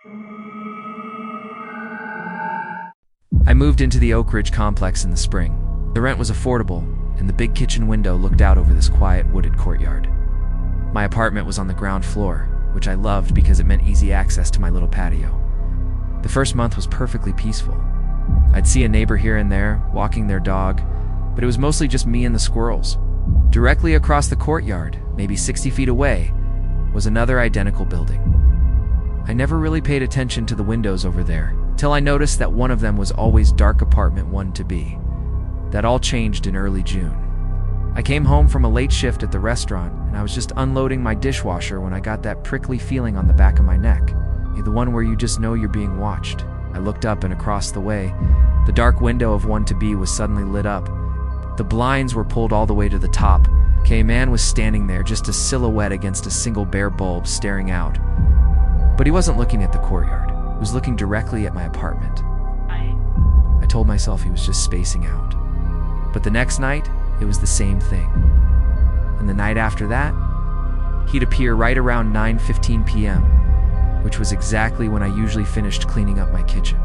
I moved into the Oak Ridge complex in the spring. The rent was affordable, and the big kitchen window looked out over this quiet, wooded courtyard. My apartment was on the ground floor, which I loved because it meant easy access to my little patio. The first month was perfectly peaceful. I'd see a neighbor here and there, walking their dog, but it was mostly just me and the squirrels. Directly across the courtyard, maybe 60 feet away, was another identical building. I never really paid attention to the windows over there, till I noticed that one of them was always dark apartment 1-B. That all changed in early June. I came home from a late shift at the restaurant, and I was just unloading my dishwasher when I got that prickly feeling on the back of my neck. The one where you just know you're being watched. I looked up, and across the way, the dark window of 1-B was suddenly lit up. The blinds were pulled all the way to the top. A man was standing there, just a silhouette against a single bare bulb staring out. But he wasn't looking at the courtyard. He was looking directly at my apartment. I told myself he was just spacing out. But the next night, it was the same thing. And the night after that, he'd appear right around 9:15 p.m., which was exactly when I usually finished cleaning up my kitchen.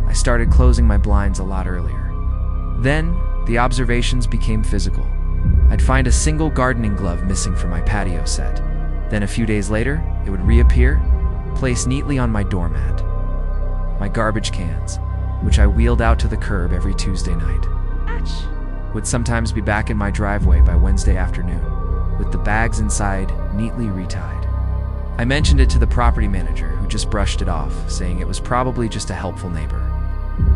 I started closing my blinds a lot earlier. Then, the observations became physical. I'd find a single gardening glove missing from my patio set. Then a few days later, it would reappear, placed neatly on my doormat. My garbage cans, which I wheeled out to the curb every Tuesday night, would sometimes be back in my driveway by Wednesday afternoon, with the bags inside neatly retied. I mentioned it to the property manager, who just brushed it off, saying it was probably just a helpful neighbor.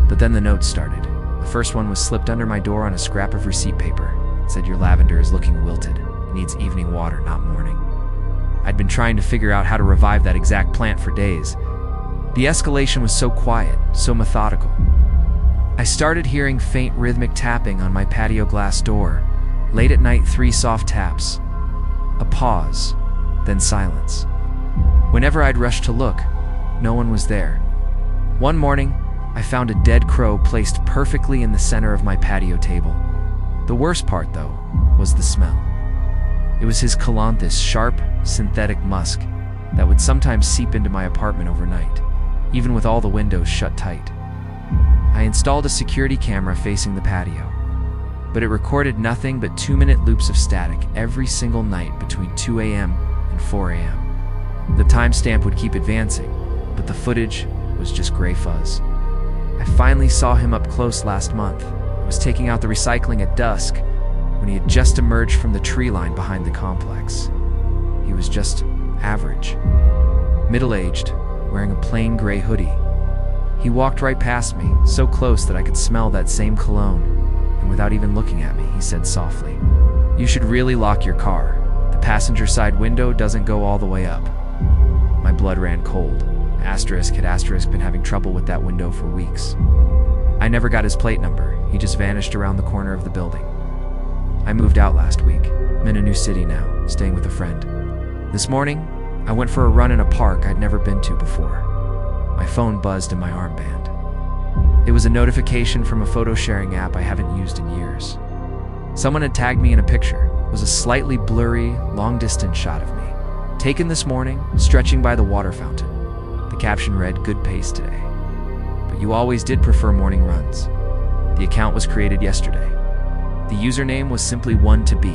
But then the notes started. The first one was slipped under my door on a scrap of receipt paper. It said, "Your lavender is looking wilted. It needs evening water, not morning." I'd been trying to figure out how to revive that exact plant for days. The escalation was so quiet, so methodical. I started hearing faint rhythmic tapping on my patio glass door. Late at night, 3 soft taps. A pause, then silence. Whenever I'd rush to look, no one was there. One morning, I found a dead crow placed perfectly in the center of my patio table. The worst part, though, was the smell. It was his calathis, sharp, synthetic musk that would sometimes seep into my apartment overnight, even with all the windows shut tight. I installed a security camera facing the patio, but it recorded nothing but 2-minute loops of static every single night between 2 a.m. and 4 a.m. The timestamp would keep advancing, but the footage was just gray fuzz. I finally saw him up close last month. I was taking out the recycling at dusk when he had just emerged from the tree line behind the complex. He was just average, middle-aged, wearing a plain gray hoodie. He walked right past me, so close that I could smell that same cologne, and without even looking at me, he said softly, "You should really lock your car. The passenger side window doesn't go all the way up." My blood ran cold. Had been having trouble with that window for weeks. I never got his plate number. He just vanished around the corner of the building. I moved out last week. I'm in a new city now, staying with a friend. This morning, I went for a run in a park I'd never been to before. My phone buzzed in my armband. It was a notification from a photo-sharing app I haven't used in years. Someone had tagged me in a picture. It was a slightly blurry, long-distance shot of me, taken this morning, stretching by the water fountain. The caption read, "Good pace today. But you always did prefer morning runs." The account was created yesterday. The username was simply 1-B.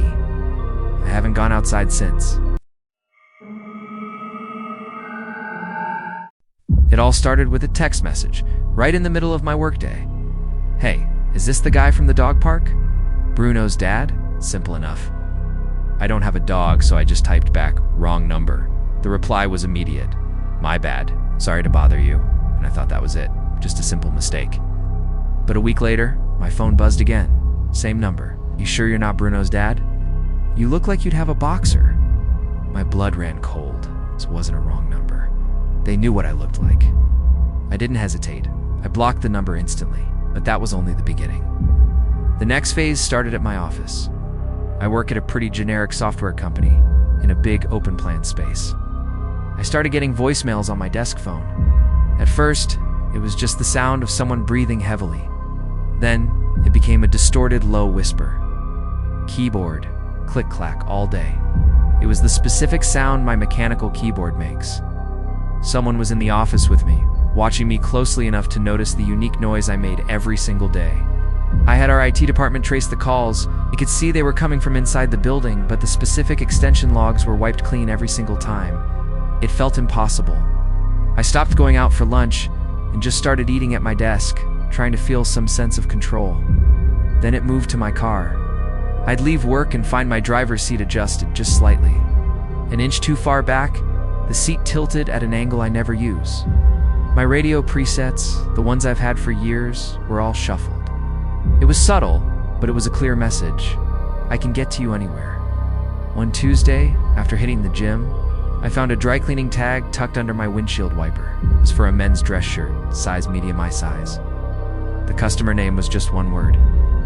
I haven't gone outside since. It all started with a text message, right in the middle of my workday. "Hey, is this the guy from the dog park? Bruno's dad?" Simple enough. I don't have a dog, so I just typed back, "Wrong number." The reply was immediate. "My bad. Sorry to bother you." And I thought that was it. Just a simple mistake. But a week later, my phone buzzed again. Same number. "You sure you're not Bruno's dad? You look like you'd have a boxer." My blood ran cold. This wasn't a wrong number. They knew what I looked like. I didn't hesitate. I blocked the number instantly, but that was only the beginning. The next phase started at my office. I work at a pretty generic software company in a big open plan space. I started getting voicemails on my desk phone. At first, it was just the sound of someone breathing heavily. Then, it became a distorted, low whisper. Keyboard, click-clack all day. It was the specific sound my mechanical keyboard makes. Someone was in the office with me, watching me closely enough to notice the unique noise I made every single day. I had our IT department trace the calls. You could see they were coming from inside the building, but the specific extension logs were wiped clean every single time. It felt impossible. I stopped going out for lunch and just started eating at my desk, trying to feel some sense of control. Then it moved to my car. I'd leave work and find my driver's seat adjusted just slightly. An inch too far back, the seat tilted at an angle I never use. My radio presets, the ones I've had for years, were all shuffled. It was subtle, but it was a clear message. I can get to you anywhere. One Tuesday, after hitting the gym, I found a dry cleaning tag tucked under my windshield wiper. It was for a men's dress shirt, size medium my size. The customer name was just one word: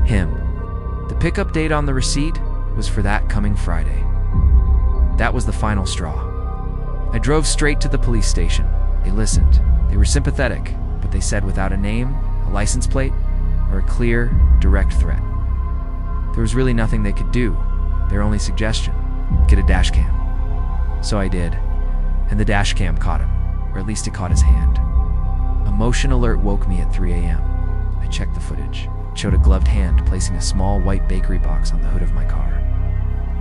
him. The pickup date on the receipt was for that coming Friday. That was the final straw. I drove straight to the police station. They listened. They were sympathetic, but they said without a name, a license plate, or a clear, direct threat. There was really nothing they could do. Their only suggestion: get a dash cam. So I did, and the dash cam caught him, or at least it caught his hand. A motion alert woke me at 3 a.m. I checked the footage. It showed a gloved hand placing a small white bakery box on the hood of my car.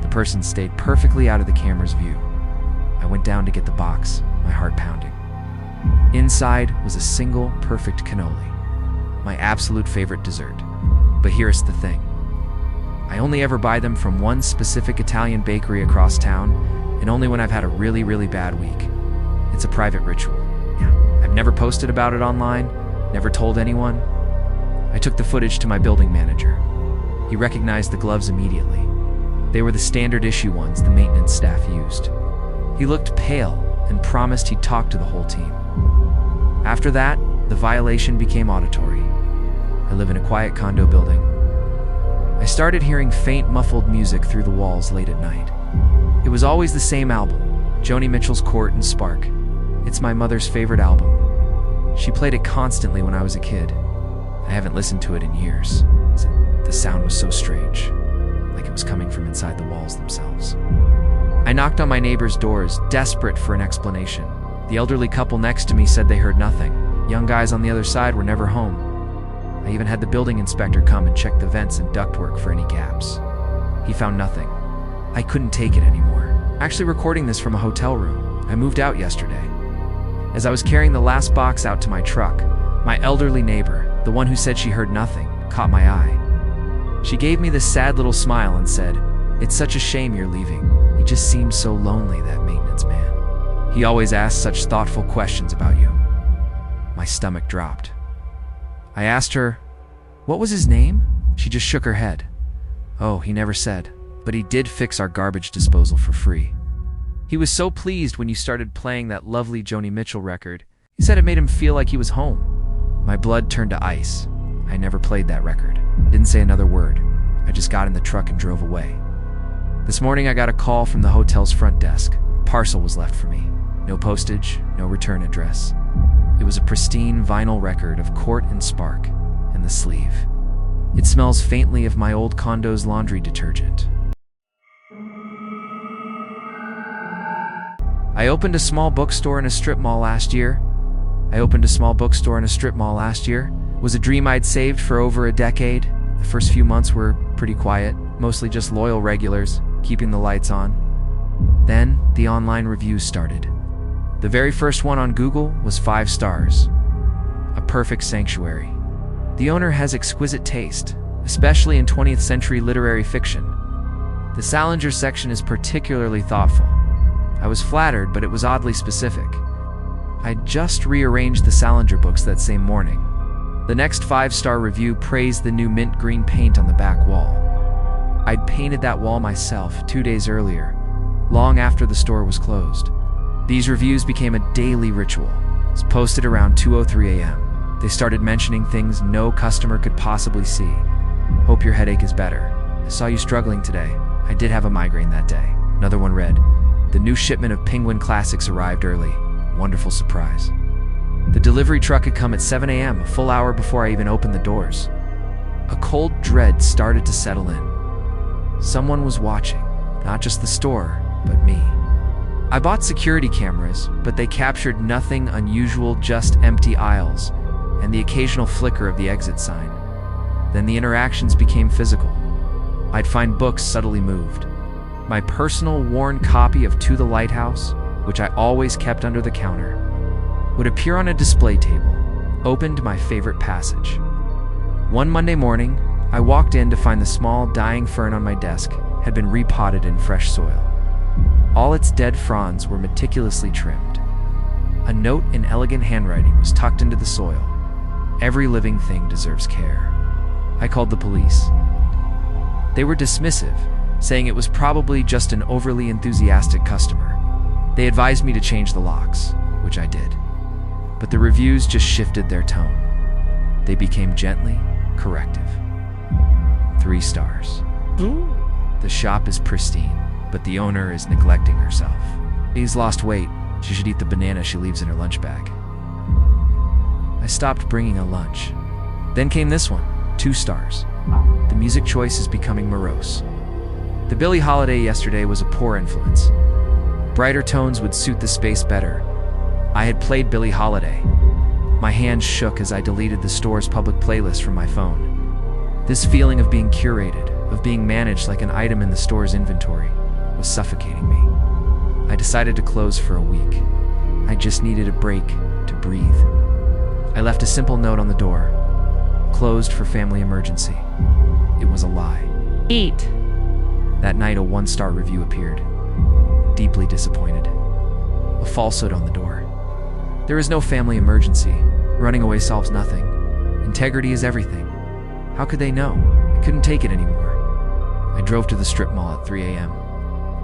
The person stayed perfectly out of the camera's view. I went down to get the box, my heart pounding. Inside was a single, perfect cannoli, my absolute favorite dessert. But here's the thing. I only ever buy them from one specific Italian bakery across town, and only when I've had a really, really bad week. It's a private ritual. I've never posted about it online, never told anyone. I took the footage to my building manager. He recognized the gloves immediately. They were the standard issue ones the maintenance staff used. He looked pale and promised he'd talk to the whole team. After that, the violation became auditory. I live in a quiet condo building. I started hearing faint, muffled music through the walls late at night. It was always the same album, Joni Mitchell's Court and Spark. It's my mother's favorite album. She played it constantly when I was a kid. I haven't listened to it in years. The sound was so strange, like it was coming from inside the walls themselves. I knocked on my neighbors' doors, desperate for an explanation. The elderly couple next to me said they heard nothing. Young guys on the other side were never home. I even had the building inspector come and check the vents and ductwork for any gaps. He found nothing. I couldn't take it anymore. Actually recording this from a hotel room. I moved out yesterday. As I was carrying the last box out to my truck, my elderly neighbor, the one who said she heard nothing, caught my eye. She gave me this sad little smile and said, "It's such a shame you're leaving. He just seems so lonely, that maintenance man. He always asks such thoughtful questions about you." My stomach dropped. I asked her, "What was his name?" She just shook her head. "Oh, he never said. But he did fix our garbage disposal for free. He was so pleased when you started playing that lovely Joni Mitchell record. He said it made him feel like he was home." My blood turned to ice. I never played that record. Didn't say another word. I just got in the truck and drove away. This morning I got a call from the hotel's front desk. A parcel was left for me. No postage, no return address. It was a pristine vinyl record of Court and Spark, and the sleeve. It smells faintly of my old condo's laundry detergent. I opened a small bookstore in a strip mall last year. Was a dream I'd saved for over a decade. The first few months were pretty quiet, mostly just loyal regulars, keeping the lights on. Then, the online reviews started. The very first one on Google was 5 stars. A perfect sanctuary. The owner has exquisite taste, especially in 20th century literary fiction. The Salinger section is particularly thoughtful. I was flattered, but it was oddly specific. I'd just rearranged the Salinger books that same morning. The next 5-star review praised the new mint green paint on the back wall. I'd painted that wall myself 2 days earlier, long after the store was closed. These reviews became a daily ritual. It was posted around 2:03 a.m. They started mentioning things no customer could possibly see. "Hope your headache is better. I saw you struggling today. I did have a migraine that day." Another one read, "The new shipment of Penguin Classics arrived early. Wonderful surprise." The delivery truck had come at 7 a.m., a full hour before I even opened the doors. A cold dread started to settle in. Someone was watching, not just the store, but me. I bought security cameras, but they captured nothing unusual, just empty aisles and the occasional flicker of the exit sign. Then the interactions became physical. I'd find books subtly moved. My personal worn copy of To the Lighthouse, which I always kept under the counter, would appear on a display table, open to my favorite passage. One Monday morning, I walked in to find the small, dying fern on my desk had been repotted in fresh soil. All its dead fronds were meticulously trimmed. A note in elegant handwriting was tucked into the soil. Every living thing deserves care. I called the police. They were dismissive, saying it was probably just an overly enthusiastic customer. They advised me to change the locks, which I did. But the reviews just shifted their tone. They became gently corrective. 3 stars. The shop is pristine, but the owner is neglecting herself. She's lost weight. She should eat the banana she leaves in her lunch bag. I stopped bringing a lunch. Then came this one, 2 stars. The music choice is becoming morose. The Billie Holiday yesterday was a poor influence. Brighter tones would suit the space better. I had played Billie Holiday. My hands shook as I deleted the store's public playlist from my phone. This feeling of being curated, of being managed like an item in the store's inventory, was suffocating me. I decided to close for a week. I just needed a break to breathe. I left a simple note on the door. Closed for family emergency. It was a lie. Eat. That night, a 1-star review appeared. Deeply disappointed. A falsehood on the door. There is no family emergency. Running away solves nothing. Integrity is everything. How could they know? I couldn't take it anymore. I drove to the strip mall at 3 a.m.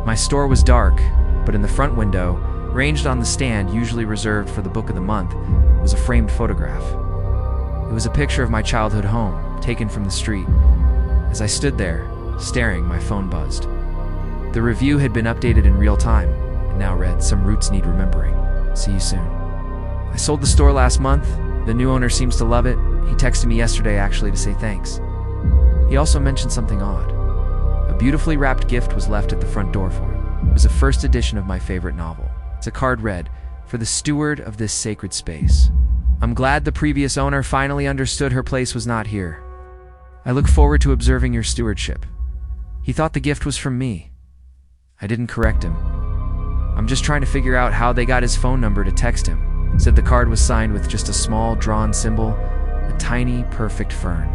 My store was dark, but in the front window, ranged on the stand usually reserved for the book of the month, was a framed photograph. It was a picture of my childhood home, taken from the street. As I stood there, staring, my phone buzzed. The review had been updated in real time, and now read, "Some roots need remembering. See you soon." I sold the store last month. The new owner seems to love it. He texted me yesterday actually to say thanks. He also mentioned something odd. A beautifully wrapped gift was left at the front door for him. It was a first edition of my favorite novel. It's a card read, "For the steward of this sacred space. I'm glad the previous owner finally understood her place was not here. I look forward to observing your stewardship." He thought the gift was from me. I didn't correct him. "I'm just trying to figure out how they got his phone number to text him." Said the card was signed with just a small drawn symbol, a tiny, perfect fern.